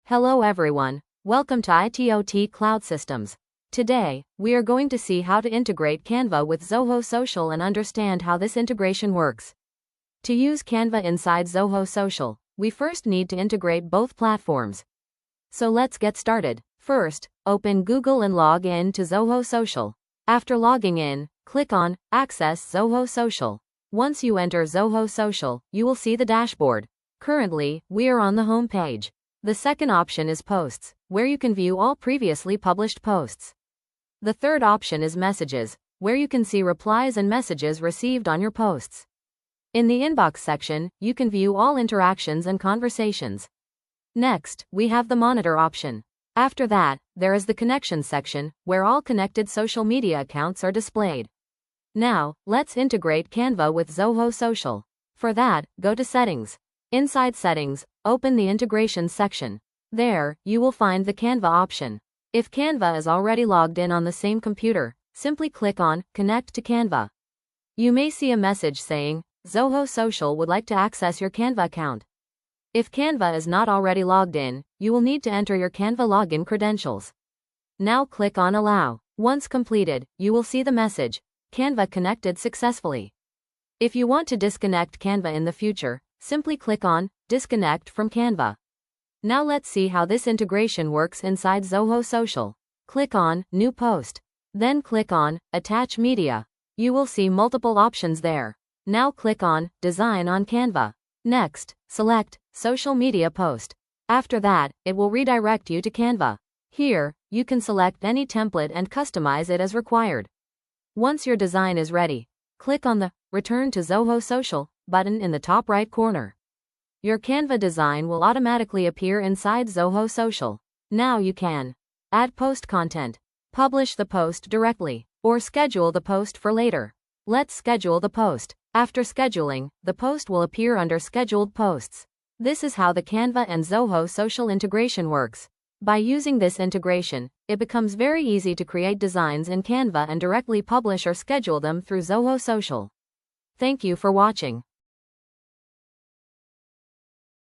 Hello everyone, welcome to ITOT Cloud Systems. Today, we are going to see how to integrate Canva with Zoho Social and understand how this integration works. To use Canva inside Zoho Social, we first need to integrate both platforms. So let's get started. First, open Google and log in to Zoho Social. After logging in, click on Access Zoho Social. Once you enter Zoho Social, you will see the dashboard. Currently, we are on the home page. The second option is Posts, where you can view all previously published posts. The third option is Messages, where you can see replies and messages received on your posts. In the Inbox section, you can view all interactions and conversations. Next, we have the Monitor option. After that, there is the Connections section, where all connected social media accounts are displayed. Now, let's integrate Canva with Zoho Social. For that, go to Settings. Inside Settings, open the Integration section. There, you will find the Canva option. If Canva is already logged in on the same computer, simply click on Connect to Canva. You may see a message saying, Zoho Social would like to access your Canva account. If Canva is not already logged in, you will need to enter your Canva login credentials. Now click on Allow. Once completed, you will see the message, Canva connected successfully. If you want to disconnect Canva in the future, simply click on Disconnect from Canva. Now let's see how this integration works inside Zoho Social. Click on New Post. Then click on Attach Media. You will see multiple options there. Now click on Design on Canva. Next, select Social Media Post. After that, it will redirect you to Canva. Here, you can select any template and customize it as required. Once your design is ready, click on the Return to Zoho Social button in the top right corner. Your Canva design will automatically appear inside Zoho Social. Now you can add post content, publish the post directly, or schedule the post for later. Let's schedule the post. After scheduling, the post will appear under Scheduled Posts. This is how the Canva and Zoho Social integration works. By using this integration, it becomes very easy to create designs in Canva and directly publish or schedule them through Zoho Social. Thank you for watching.